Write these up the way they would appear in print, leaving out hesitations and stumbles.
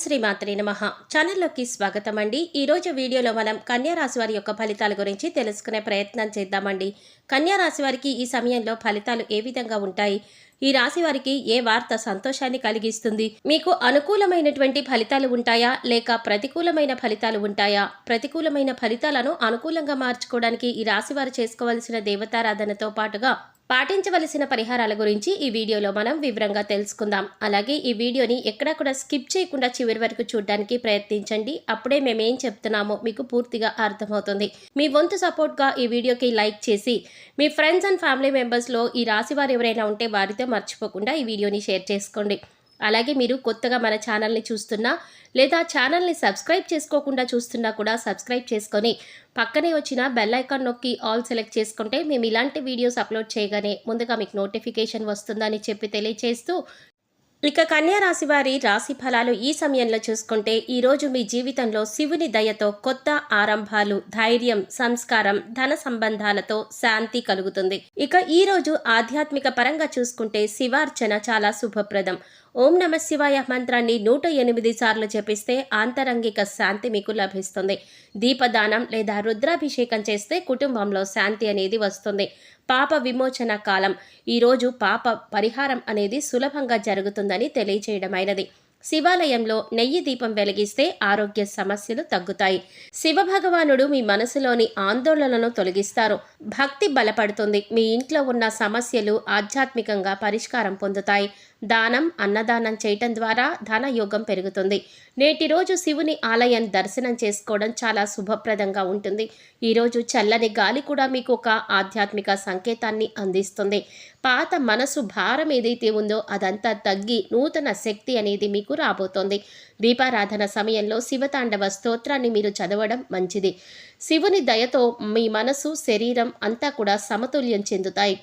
శ్రీ మాత్రే నమః. ఛానల్లోకి స్వాగతం అండి. ఈరోజు వీడియోలో మనం కన్యా రాశి వారి యొక్క ఫలితాల గురించి తెలుసుకునే ప్రయత్నం చేద్దామండి. కన్యా రాశి వారికి ఈ సమయంలో ఫలితాలు ఏ విధంగా ఉంటాయి? ఈ రాశి వారికి ఏ వార్త సంతోషాన్ని కలిగిస్తుంది? మీకు అనుకూలమైనటువంటి ఫలితాలు ఉంటాయా లేక ప్రతికూలమైన ఫలితాలు ఉంటాయా? ప్రతికూలమైన ఫలితాలను అనుకూలంగా మార్చుకోవడానికి ఈ రాశి వారు చేసుకోవాల్సిన దేవతారాధనతో పాటుగా పాటించవలసిన పరిహారాల గురించి ఈ వీడియోలో మనం వివరంగా తెలుసుకుందాం. అలాగే ఈ వీడియోని ఎక్కడా కూడా స్కిప్ చేయకుండా చివరి వరకు చూడడానికి ప్రయత్నించండి. అప్పుడే మేమేం చెప్తున్నామో మీకు పూర్తిగా అర్థమవుతుంది. మీ వంతు సపోర్ట్గా ఈ వీడియోకి లైక్ చేసి మీ ఫ్రెండ్స్ అండ్ ఫ్యామిలీ మెంబర్స్లో ఈ రాశి వారు ఎవరైనా ఉంటే వారితో మర్చిపోకుండా ఈ వీడియోని షేర్ చేసుకోండి. అలాగే మీరు కొత్తగా మన ఛానల్ని చూస్తున్నా లేదా ఛానల్ని సబ్స్క్రైబ్ చేసుకోకుండా చూస్తున్నా కూడా సబ్స్క్రైబ్ చేసుకొని పక్కనే వచ్చిన బెల్ ఐకాన్ నొక్కి ఆల్ సెలెక్ట్ చేసుకుంటే మేము ఇలాంటి వీడియోస్ అప్లోడ్ చేయగానే ముందుగా మీకు నోటిఫికేషన్ వస్తుందని చెప్పి తెలియజేస్తూ, ఇక కన్యా రాశి వారి రాశి ఫలాలు ఈ సమయంలో చూసుకుంటే ఈరోజు మీ జీవితంలో శివుని దయతో కొత్త ఆరంభాలు, ధైర్యం, సంస్కారం, ధన సంబంధాలతో శాంతి కలుగుతుంది. ఇక ఈరోజు ఆధ్యాత్మిక పరంగా చూసుకుంటే శివార్చన చాలా శుభప్రదం. ఓం నమ శివాయ మంత్రాన్ని 108 సార్లు జపిస్తే ఆంతరంగిక శాంతి మీకు లభిస్తుంది. దీపదానం లేదా రుద్రాభిషేకం చేస్తే కుటుంబంలో శాంతి అనేది వస్తుంది. పాప విమోచన కాలం. ఈరోజు పాప పరిహారం అనేది సులభంగా జరుగుతుందని తెలియచేయడమైనది. శివాలయంలో నెయ్యి దీపం వెలిగిస్తే ఆరోగ్య సమస్యలు తగ్గుతాయి. శివభగవానుడు మీ మనసులోని ఆందోళనలను తొలగిస్తారు. భక్తి బలపడుతుంది. మీ ఇంట్లో ఉన్న సమస్యలు ఆధ్యాత్మికంగా పరిష్కారం పొందుతాయి. దానం, అన్నదానం చేయటం ద్వారా ధనయోగం పెరుగుతుంది. నేటి రోజు శివుని ఆలయం దర్శనం చేసుకోవడం చాలా శుభప్రదంగా ఉంటుంది. ఈరోజు చల్లని గాలి కూడా మీకు ఒక ఆధ్యాత్మిక సంకేతాన్ని అందిస్తుంది. పాత మనసు భారం ఏదైతే ఉందో అదంతా తగ్గి నూతన శక్తి అనేది మీకు రాబోతోంది. దీపారాధన సమయంలో శివతాండవ స్తోత్రాన్ని మీరు చదవడం మంచిది. శివుని దయతో మీ మనసు, శరీరం అంతా కూడా సమతుల్యం చెందుతాయి.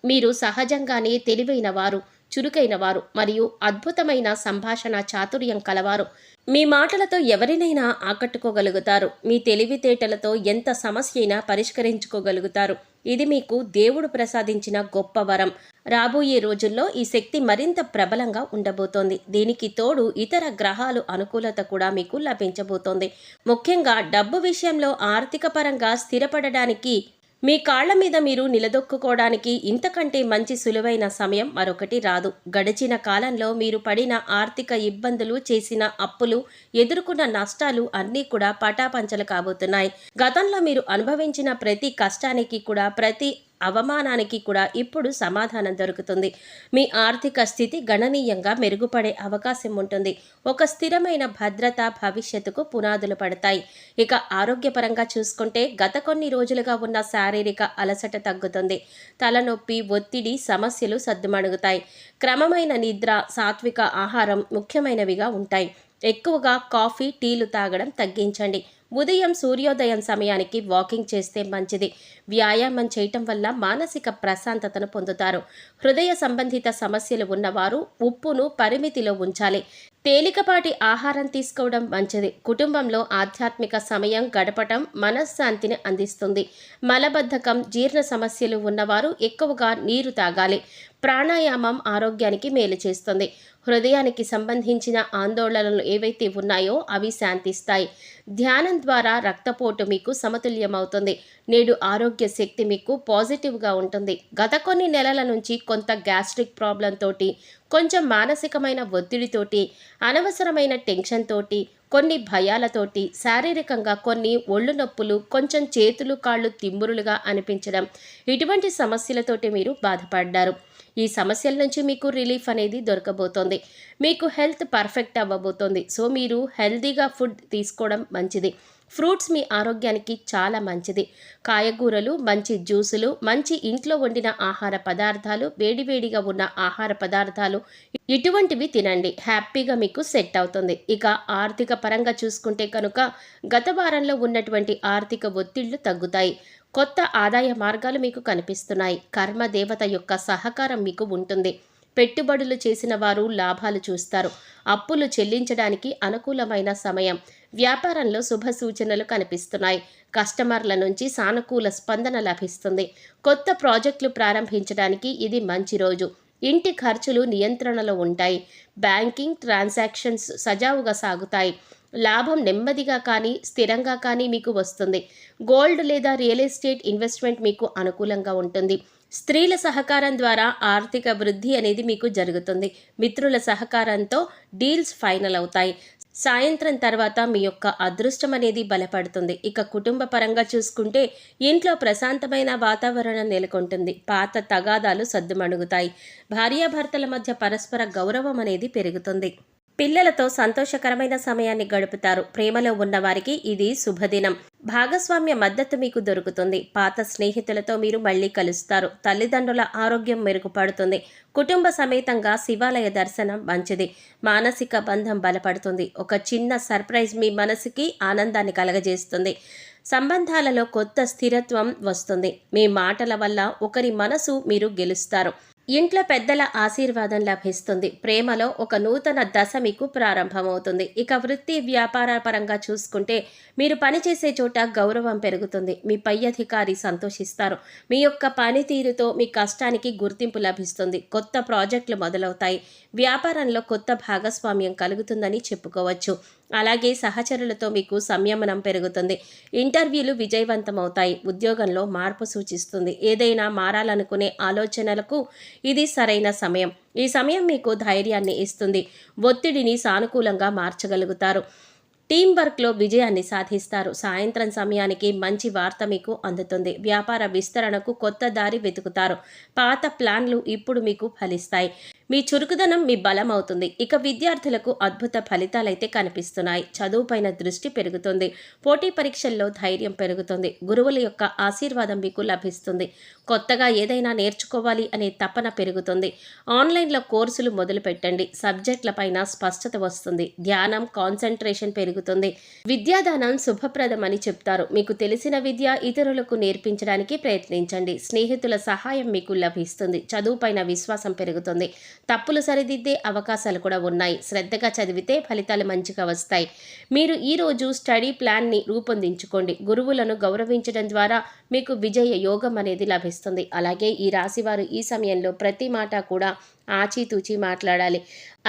మీరు సహజంగానే తెలివైన వారు, చురుకైన వారు మరియు అద్భుతమైన సంభాషణ చాతుర్యం కలవారు. మీ మాటలతో ఎవరినైనా ఆకట్టుకోగలుగుతారు. మీ తెలివితేటలతో ఎంత సమస్య అయినా పరిష్కరించుకోగలుగుతారు. ఇది మీకు దేవుడు ప్రసాదించిన గొప్ప వరం. రాబోయే రోజుల్లో ఈ శక్తి మరింత ప్రబలంగా ఉండబోతోంది. దీనికి తోడు ఇతర గ్రహాలు అనుకూలత కూడా మీకు లభించబోతోంది. ముఖ్యంగా డబ్బు విషయంలో ఆర్థిక పరంగా స్థిరపడడానికి, మీ కాళ్ల మీద మీరు నిలదొక్కుకోవడానికి ఇంతకంటే మంచి సులువైన సమయం మరొకటి రాదు. గడిచిన కాలంలో మీరు పడిన ఆర్థిక ఇబ్బందులు, చేసిన అప్పులు, ఎదుర్కొన్న నష్టాలు అన్నీ కూడా పటాపంచలు కాబోతున్నాయి. గతంలో మీరు అనుభవించిన ప్రతి కష్టానికి కూడా, ప్రతి అవమానానికి కూడా ఇప్పుడు సమాధానం దొరుకుతుంది. మీ ఆర్థిక స్థితి గణనీయంగా మెరుగుపడే అవకాశం ఉంటుంది. ఒక స్థిరమైన భద్రత భవిష్యత్తుకు పునాదులు పడతాయి. ఇక ఆరోగ్యపరంగా చూసుకుంటే గత కొన్ని రోజులుగా ఉన్న శారీరక అలసట తగ్గుతుంది. తలనొప్పి, ఒత్తిడి సమస్యలు సద్దుమణుగుతాయి. క్రమమైన నిద్ర, సాత్విక ఆహారం ముఖ్యమైనవిగా ఉంటాయి. ఎక్కువగా కాఫీ, టీలు తాగడం తగ్గించండి. ఉదయం సూర్యోదయం సమయానికి వాకింగ్ చేస్తే మంచిది. వ్యాయామం చేయటం వల్ల మానసిక ప్రశాంతతను పొందుతారు. హృదయ సంబంధిత సమస్యలు ఉన్నవారు ఉప్పును పరిమితిలో ఉంచాలి. తేలికపాటి ఆహారం తీసుకోవడం మంచిది. కుటుంబంలో ఆధ్యాత్మిక సమయం గడపటం మనశ్శాంతిని అందిస్తుంది. మలబద్ధకం, జీర్ణ సమస్యలు ఉన్నవారు ఎక్కువగా నీరు తాగాలి. ప్రాణాయామం ఆరోగ్యానికి మేలు చేస్తుంది. హృదయానికి సంబంధించిన ఆందోళనలు ఏవైతే ఉన్నాయో అవి శాంతిస్తాయి. ధ్యానం ద్వారా రక్తపోటు మీకు సమతుల్యమవుతుంది. నేడు ఆరోగ్య శక్తి మీకు పాజిటివ్గా ఉంటుంది. గత కొన్ని నెలల నుంచి కొంత గ్యాస్ట్రిక్ ప్రాబ్లం తోటి, కొంచెం మానసికమైన ఒత్తిడితోటి, అనవసరమైన టెన్షన్ తోటి, కొన్ని భయాలతోటి, శారీరకంగా కొన్ని ఒళ్ళు నొప్పులు, కొంచెం చేతులు కాళ్ళు తిమ్మురులుగా అనిపించడం, ఇటువంటి సమస్యలతోటి మీరు బాధపడ్డారు. ఈ సమస్యల నుంచి మీకు రిలీఫ్ అనేది దొరకబోతోంది. మీకు హెల్త్ పర్ఫెక్ట్ అవ్వబోతోంది. సో మీరు హెల్తీగా ఫుడ్ తీసుకోవడం మంచిది. ఫ్రూట్స్ మీ ఆరోగ్యానికి చాలా మంచిది. కాయగూరలు, మంచి జ్యూసులు, మంచి ఇంట్లో వండిన ఆహార పదార్థాలు, వేడివేడిగా ఉన్న ఆహార పదార్థాలు ఇటువంటివి తినండి. హ్యాపీగా మీకు సెట్ అవుతుంది. ఇక ఆర్థిక పరంగా చూసుకుంటే కనుక గత వారంలో ఉన్నటువంటి ఆర్థిక ఒత్తిళ్లు తగ్గుతాయి. కొత్త ఆదాయ మార్గాలు మీకు కనిపిస్తున్నాయి. కర్మ దేవత యొక్క సహకారం మీకు ఉంటుంది. పెట్టుబడులు చేసిన వారు లాభాలు చూస్తారు. అప్పులు చెల్లించడానికి అనుకూలమైన సమయం. వ్యాపారంలో శుభ సూచనలు కనిపిస్తున్నాయి. కస్టమర్ల నుంచి సానుకూల స్పందన లభిస్తుంది. కొత్త ప్రాజెక్టులు ప్రారంభించడానికి ఇది మంచి రోజు. ఇంటి ఖర్చులు నియంత్రణలో ఉంటాయి. బ్యాంకింగ్ ట్రాన్సాక్షన్స్ సజావుగా సాగుతాయి. లాభం నెమ్మదిగా కానీ స్థిరంగా కానీ మీకు వస్తుంది. గోల్డ్ లేదా రియల్ ఎస్టేట్ ఇన్వెస్ట్మెంట్ మీకు అనుకూలంగా ఉంటుంది. స్త్రీల సహకారం ద్వారా ఆర్థిక వృద్ధి అనేది మీకు జరుగుతుంది. మిత్రుల సహకారంతో డీల్స్ ఫైనల్ అవుతాయి. సాయంత్రం తర్వాత మీ యొక్క అదృష్టం అనేది బలపడుతుంది. ఇక కుటుంబ పరంగా చూసుకుంటే ఇంట్లో ప్రశాంతమైన వాతావరణం నెలకొంటుంది. పాత తగాదాలు సద్దుమణుగుతాయి. భార్యాభర్తల మధ్య పరస్పర గౌరవం అనేది పెరుగుతుంది. పిల్లలతో సంతోషకరమైన సమయాన్ని గడుపుతారు. ప్రేమలో ఉన్న వారికి ఇది శుభదినం. భాగస్వామ్య మద్దతు మీకు దొరుకుతుంది. పాత స్నేహితులతో మీరు మళ్ళీ కలుస్తారు. తల్లిదండ్రుల ఆరోగ్యం మెరుగుపడుతుంది. కుటుంబ సమేతంగా శివాలయ దర్శనం మంచిది. మానసిక బంధం బలపడుతుంది. ఒక చిన్న సర్ప్రైజ్ మీ మనసుకి ఆనందాన్ని కలగజేస్తుంది. సంబంధాలలో కొత్త స్థిరత్వం వస్తుంది. మీ మాటల వల్ల ఒకరి మనసు మీరు గెలుస్తారు. ఇంట్లో పెద్దల ఆశీర్వాదం లభిస్తుంది. ప్రేమలో ఒక నూతన దశ మీకు ప్రారంభమవుతుంది. ఇక వృత్తి వ్యాపార పరంగా చూసుకుంటే మీరు పనిచేసే చోట గౌరవం పెరుగుతుంది. మీ పై అధికారి సంతోషిస్తారు. మీ యొక్క పనితీరుతో మీ కష్టానికి గుర్తింపు లభిస్తుంది. కొత్త ప్రాజెక్టులు మొదలవుతాయి. వ్యాపారంలో కొత్త భాగస్వామ్యం కలుగుతుందని చెప్పుకోవచ్చు. అలాగే సహచరులతో మీకు సంయమనం పెరుగుతుంది. ఇంటర్వ్యూలు విజయవంతమవుతాయి. ఉద్యోగంలో మార్పు సూచిస్తుంది. ఏదైనా మారాలనుకునే ఆలోచనలకు ఇది సరైన సమయం. ఈ సమయం మీకు ధైర్యాన్ని ఇస్తుంది. ఒత్తిడిని సానుకూలంగా మార్చగలుగుతారు. టీం వర్క్లో విజయాన్ని సాధిస్తారు. సాయంత్రం సమయానికి మంచి వార్త మీకు అందుతుంది. వ్యాపార విస్తరణకు కొత్త దారి వెతుకుతారు. పాత ప్లాన్లు ఇప్పుడు మీకు ఫలిస్తాయి. మీ చురుకుదనం మీ బలం అవుతుంది. ఇక విద్యార్థులకు అద్భుత ఫలితాలైతే కనిపిస్తున్నాయి. చదువుపైన దృష్టి పెరుగుతుంది. పోటీ పరీక్షల్లో ధైర్యం పెరుగుతుంది. గురువుల యొక్క ఆశీర్వాదం మీకు లభిస్తుంది. కొత్తగా ఏదైనా నేర్చుకోవాలి అనే తపన పెరుగుతుంది. ఆన్లైన్లో కోర్సులు మొదలు పెట్టండి. సబ్జెక్టులపైన స్పష్టత వస్తుంది. ధ్యానం, కాన్సన్ట్రేషన్ పెరుగుతుంది. విద్యాదానం శుభప్రదమని చెప్తారు. మీకు తెలిసిన విద్య ఇతరులకు నేర్పించడానికి ప్రయత్నించండి. స్నేహితుల సహాయం మీకు లభిస్తుంది. చదువుపైన విశ్వాసం పెరుగుతుంది. తప్పులు సరిదిద్దే అవకాశాలు కూడా ఉన్నాయి. శ్రద్ధగా చదివితే ఫలితాలు మంచిగా వస్తాయి. మీరు ఈరోజు స్టడీ ప్లాన్ని రూపొందించుకోండి. గురువులను గౌరవించడం ద్వారా మీకు విజయ యోగం అనేది లభిస్తుంది. అలాగే ఈ రాశివారు ఈ సమయంలో ప్రతి మాట కూడా ఆచితూచి మాట్లాడాలి.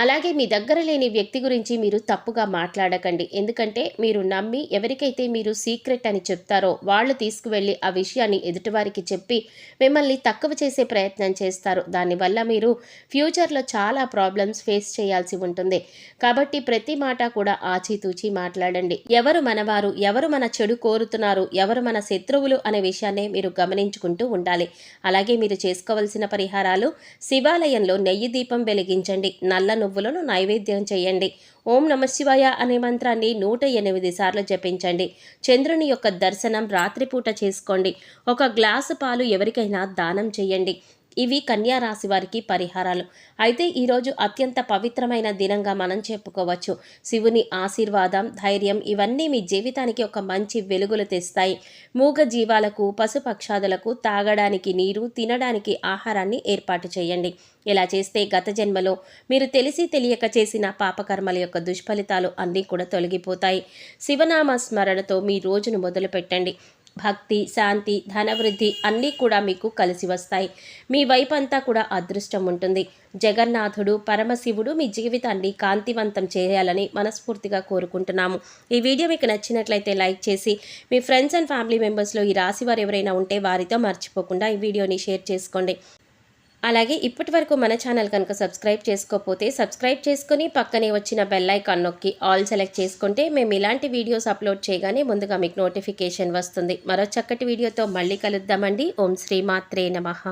అలాగే మీ దగ్గర లేని వ్యక్తి గురించి మీరు తప్పుగా మాట్లాడకండి. ఎందుకంటే మీరు నమ్మి ఎవరికైతే మీరు సీక్రెట్ అని చెప్తారో వాళ్ళు తీసుకువెళ్ళి ఆ విషయాన్ని ఎదుటివారికి చెప్పి మిమ్మల్ని తక్కువ చేసే ప్రయత్నం చేస్తారు. దానివల్ల మీరు ఫ్యూచర్లో చాలా ప్రాబ్లమ్స్ ఫేస్ చేయాల్సి ఉంటుంది. కాబట్టి ప్రతి మాట కూడా ఆచితూచి మాట్లాడండి. ఎవరు మనవారు, ఎవరు మన చెడు కోరుతున్నారు, ఎవరు మన శత్రువులు అనే విషయాన్ని మీరు గమనించుకుంటూ ఉండాలి. అలాగే మీరు చేసుకోవాల్సిన పరిహారాలు: శివాలయంలో నెయ్యి దీపం వెలిగించండి. నల్ల నువ్వులను నైవేద్యం చేయండి. ఓం నమశివాయ అనే మంత్రాన్ని 108 సార్లు జపించండి. చంద్రుని యొక్క దర్శనం రాత్రిపూట చేసుకోండి. ఒక గ్లాసు పాలు ఎవరికైనా దానం చేయండి. ఇవి కన్యా రాశి వారికి పరిహారాలు. అయితే ఈరోజు అత్యంత పవిత్రమైన దినంగా మనం చెప్పుకోవచ్చు. శివుని ఆశీర్వాదం, ధైర్యం ఇవన్నీ మీ జీవితానికి ఒక మంచి వెలుగులు తెస్తాయి. మూగ జీవాలకు, పశుపక్షాదులకు తాగడానికి నీరు, తినడానికి ఆహారాన్ని ఏర్పాటు చేయండి. ఇలా చేస్తే గత జన్మలో మీరు తెలిసి తెలియక చేసిన పాపకర్మల యొక్క దుష్ఫలితాలు అన్నీ కూడా తొలగిపోతాయి. శివనామ స్మరణతో మీ రోజును మొదలు పెట్టండి. భక్తి, శాంతి, ధనవృద్ధి అన్నీ కూడా మీకు కలిసి వస్తాయి. మీ వైపంతా కూడా అదృష్టం ఉంటుంది. జగన్నాథుడు, పరమశివుడు మీ జీవితాన్ని కాంతివంతం చేయాలని మనస్ఫూర్తిగా కోరుకుంటున్నాము. ఈ వీడియో మీకు నచ్చినట్లయితే లైక్ చేసి మీ ఫ్రెండ్స్ అండ్ ఫ్యామిలీ మెంబర్స్లో ఈ రాశి వారు ఎవరైనా ఉంటే వారితో మర్చిపోకుండా ఈ వీడియోని షేర్ చేసుకోండి. అలాగే ఇప్పటి వరకు మన ఛానల్ కనుక సబ్స్క్రైబ్ చేసుకోకపోతే సబ్స్క్రైబ్ చేసుకుని పక్కనే వచ్చిన బెల్ ఐకాన్ నొక్కి ఆల్ సెలెక్ట్ చేసుకుంటే మేము ఇలాంటి వీడియోస్ అప్లోడ్ చేయగానే ముందుగా మీకు నోటిఫికేషన్ వస్తుంది. మరో చక్కటి వీడియోతో మళ్ళీ కలుద్దామండి. ఓం శ్రీ మాత్రే నమః.